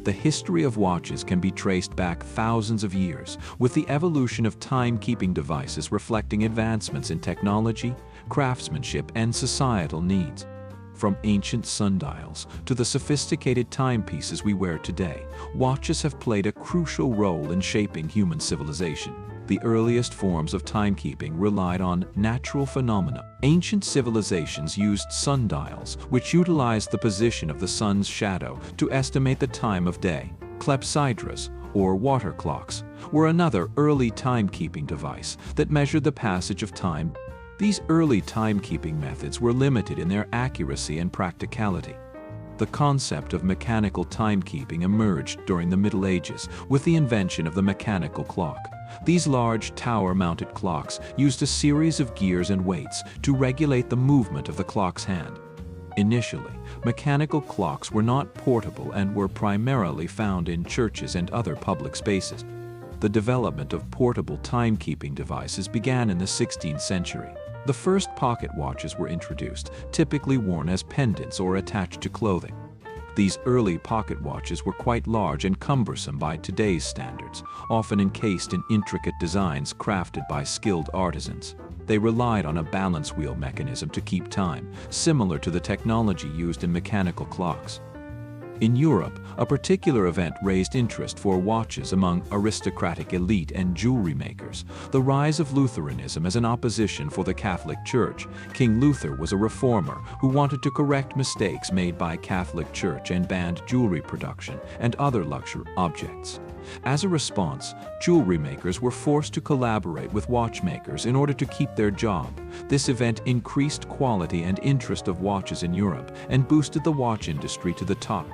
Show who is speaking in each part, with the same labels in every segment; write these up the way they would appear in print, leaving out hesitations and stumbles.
Speaker 1: The history of watches can be traced back thousands of years, with the evolution of timekeeping devices reflecting advancements in technology, craftsmanship, and societal needs. From ancient sundials to the sophisticated timepieces we wear today, watches have played a crucial role in shaping human civilization. The earliest forms of timekeeping relied on natural phenomena. Ancient civilizations used sundials, which utilized the position of the sun's shadow to estimate the time of day. Clepsydras, or water clocks, were another early timekeeping device that measured the passage of time. These early timekeeping methods were limited in their accuracy and practicality. The concept of mechanical timekeeping emerged during the Middle Ages with the invention of the mechanical clock. These large tower-mounted clocks used a series of gears and weights to regulate the movement of the clock's hand. Initially, mechanical clocks were not portable and were primarily found in churches and other public spaces. The development of portable timekeeping devices began in the 16th century. The first pocket watches were introduced, typically worn as pendants or attached to clothing. These early pocket watches were quite large and cumbersome by today's standards, often encased in intricate designs crafted by skilled artisans. They relied on a balance wheel mechanism to keep time, similar to the technology used in mechanical clocks. In Europe, a particular event raised interest for watches among aristocratic elite and jewelry makers: the rise of Lutheranism as an opposition for the Catholic Church. King Luther was a reformer who wanted to correct mistakes made by Catholic Church and banned jewelry production and other luxury objects. As a response, jewelry makers were forced to collaborate with watchmakers in order to keep their job. This event increased quality and interest of watches in Europe and boosted the watch industry to the top.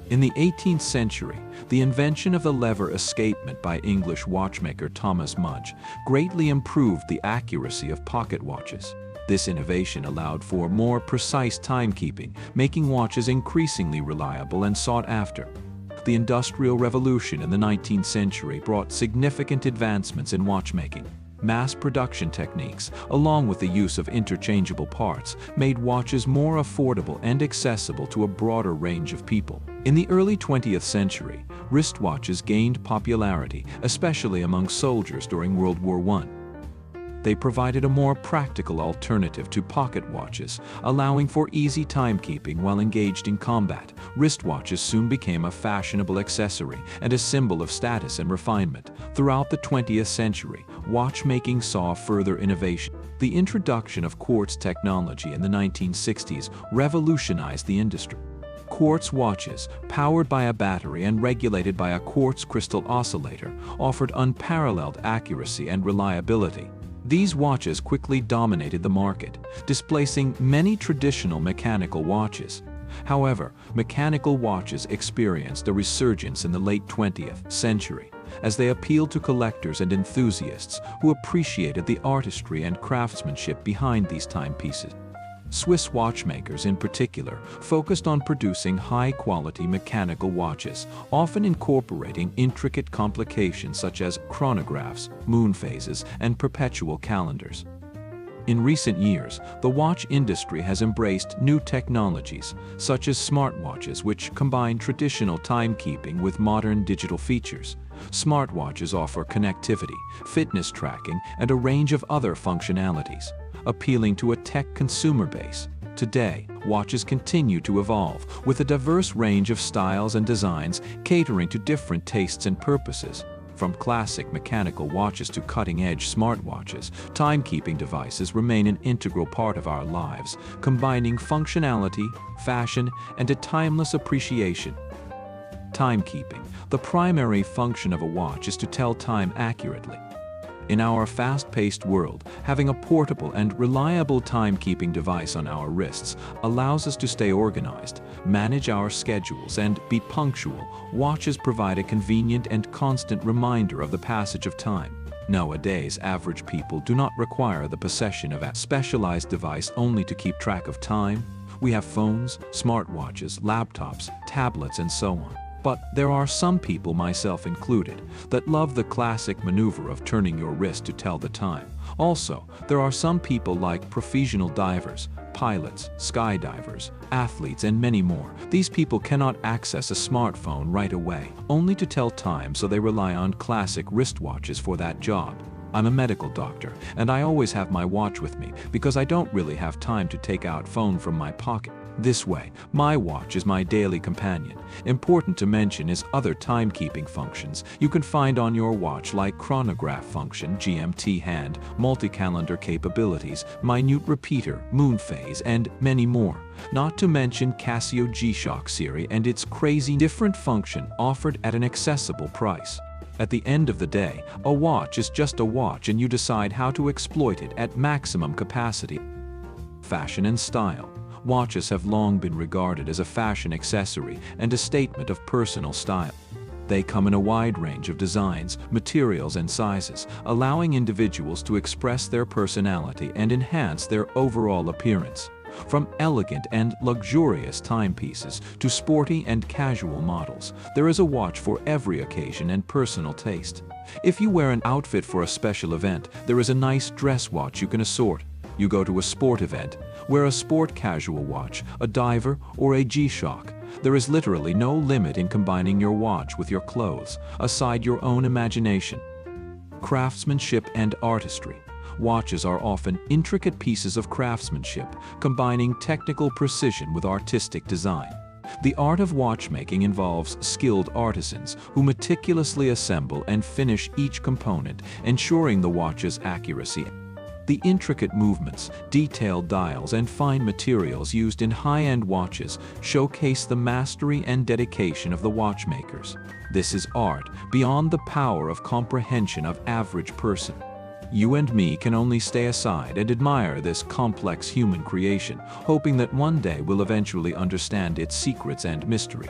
Speaker 1: In the 18th century, the invention of the lever escapement by English watchmaker Thomas Mudge greatly improved the accuracy of pocket watches. This innovation allowed for more precise timekeeping, making watches increasingly reliable and sought after. The Industrial Revolution in the 19th century brought significant advancements in watchmaking. Mass production techniques, along with the use of interchangeable parts, made watches more affordable and accessible to a broader range of people. In the early 20th century, wristwatches gained popularity, especially among soldiers during World War I. They provided a more practical alternative to pocket watches, allowing for easy timekeeping while engaged in combat. Wristwatches soon became a fashionable accessory and a symbol of status and refinement. Throughout the 20th century, watchmaking saw further innovation. The introduction of quartz technology in the 1960s revolutionized the industry. Quartz watches, powered by a battery and regulated by a quartz crystal oscillator, offered unparalleled accuracy and reliability. These watches quickly dominated the market, displacing many traditional mechanical watches. However, mechanical watches experienced a resurgence in the late 20th century, as they appealed to collectors and enthusiasts who appreciated the artistry and craftsmanship behind these timepieces. Swiss watchmakers in particular focused on producing high-quality mechanical watches, often incorporating intricate complications such as chronographs, moon phases, and perpetual calendars. In recent years, the watch industry has embraced new technologies, such as smartwatches, which combine traditional timekeeping with modern digital features. Smartwatches offer connectivity, fitness tracking, and a range of other functionalities, appealing to a tech consumer base. Today, watches continue to evolve, with a diverse range of styles and designs catering to different tastes and purposes. From classic mechanical watches to cutting-edge smartwatches, timekeeping devices remain an integral part of our lives, combining functionality, fashion, and a timeless appreciation. Timekeeping. The primary function of a watch is to tell time accurately. In our fast-paced world, having a portable and reliable timekeeping device on our wrists allows us to stay organized, manage our schedules, and be punctual. Watches provide a convenient and constant reminder of the passage of time. Nowadays, average people do not require the possession of a specialized device only to keep track of time. We have phones, smartwatches, laptops, tablets, and so on. But there are some people, myself included, that love the classic maneuver of turning your wrist to tell the time. Also, there are some people like professional divers, pilots, skydivers, athletes, and many more. These people cannot access a smartphone right away, only to tell time, so they rely on classic wristwatches for that job. I'm a medical doctor, and I always have my watch with me because I don't really have time to take out phone from my pocket. This way, my watch is my daily companion. Important to mention is other timekeeping functions you can find on your watch, like chronograph function, GMT hand, multi-calendar capabilities, minute repeater, moon phase, and many more. Not to mention Casio G-Shock series and its crazy different function offered at an accessible price. At the end of the day, a watch is just a watch, and you decide how to exploit it at maximum capacity. Fashion and style. Watches have long been regarded as a fashion accessory and a statement of personal style. They come in a wide range of designs, materials, and sizes, allowing individuals to express their personality and enhance their overall appearance. From elegant and luxurious timepieces to sporty and casual models, there is a watch for every occasion and personal taste. If you wear an outfit for a special event, there is a nice dress watch you can assort. You go to a sport event, wear a sport casual watch, a diver, or a G-Shock. There is literally no limit in combining your watch with your clothes, aside your own imagination. Craftsmanship and artistry. Watches are often intricate pieces of craftsmanship, combining technical precision with artistic design. The art of watchmaking involves skilled artisans who meticulously assemble and finish each component, ensuring the watch's accuracy. The intricate movements, detailed dials, and fine materials used in high-end watches showcase the mastery and dedication of the watchmakers. This is art beyond the power of comprehension of average person. You and me can only stay aside and admire this complex human creation, hoping that one day we'll eventually understand its secrets and mystery.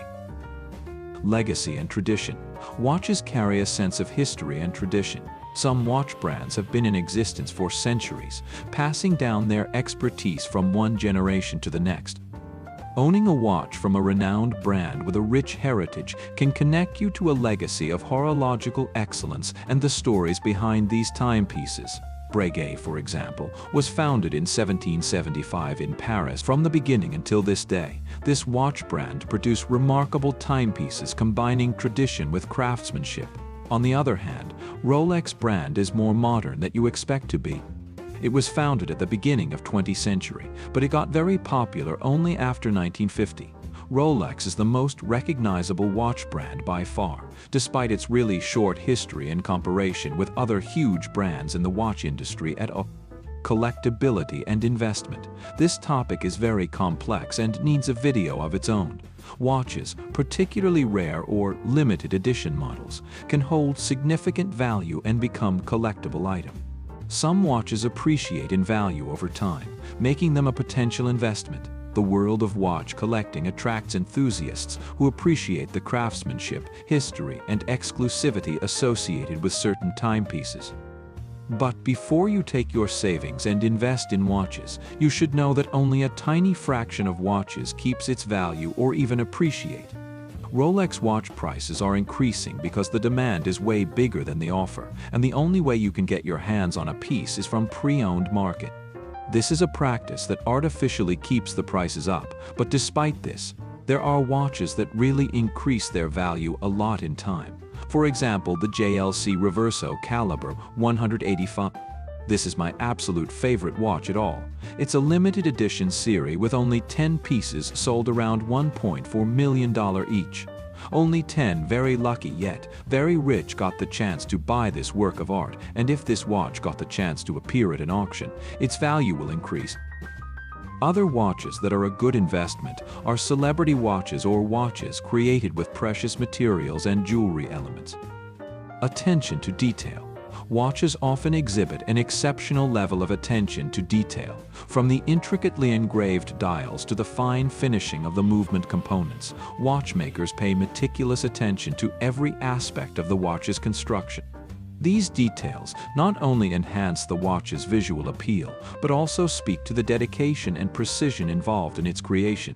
Speaker 1: Legacy and tradition. Watches carry a sense of history and tradition. Some watch brands have been in existence for centuries, passing down their expertise from one generation to the next. Owning a watch from a renowned brand with a rich heritage can connect you to a legacy of horological excellence and the stories behind these timepieces. Breguet, for example, was founded in 1775 in Paris. From the beginning until this day, this watch brand produced remarkable timepieces combining tradition with craftsmanship. On the other hand, Rolex brand is more modern than you expect to be. It was founded at the beginning of 20th century, but it got very popular only after 1950. Rolex is the most recognizable watch brand by far, despite its really short history in comparison with other huge brands in the watch industry at all. Collectability and investment. This topic is very complex and needs a video of its own. Watches, particularly rare or limited edition models, can hold significant value and become collectible item. Some watches appreciate in value over time, making them a potential investment. The world of watch collecting attracts enthusiasts who appreciate the craftsmanship, history, and exclusivity associated with certain timepieces. But before you take your savings and invest in watches, you should know that only a tiny fraction of watches keeps its value or even appreciate. Rolex watch prices are increasing because the demand is way bigger than the offer, and the only way you can get your hands on a piece is from pre-owned market. This is a practice that artificially keeps the prices up, but despite this, there are watches that really increase their value a lot in time. For example, the JLC Reverso Caliber 185. This is my absolute favorite watch at all. It's a limited edition series with only 10 pieces sold around $1.4 million each. Only 10 very lucky yet very rich got the chance to buy this work of art, and if this watch got the chance to appear at an auction, its value will increase. Other watches that are a good investment are celebrity watches or watches created with precious materials and jewelry elements. Attention to detail. Watches often exhibit an exceptional level of attention to detail, from the intricately engraved dials to the fine finishing of the movement components. Watchmakers pay meticulous attention to every aspect of the watch's construction. These details not only enhance the watch's visual appeal, but also speak to the dedication and precision involved in its creation.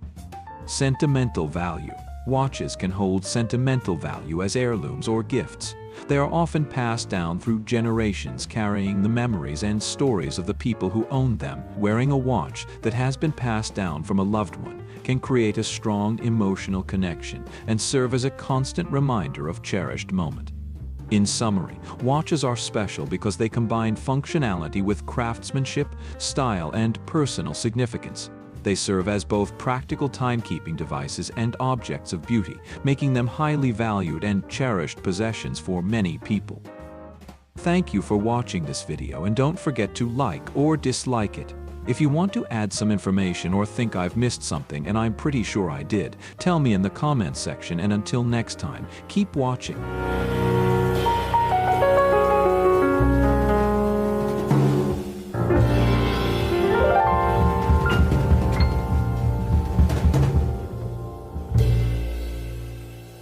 Speaker 1: Sentimental value. Watches can hold sentimental value as heirlooms or gifts. They are often passed down through generations, carrying the memories and stories of the people who owned them. Wearing a watch that has been passed down from a loved one can create a strong emotional connection and serve as a constant reminder of cherished moment. In summary, watches are special because they combine functionality with craftsmanship, style, and personal significance. They serve as both practical timekeeping devices and objects of beauty, making them highly valued and cherished possessions for many people. Thank you for watching this video, and don't forget to like or dislike it. If you want to add some information or think I've missed something, and I'm pretty sure I did, tell me in the comments section, and until next time, keep watching.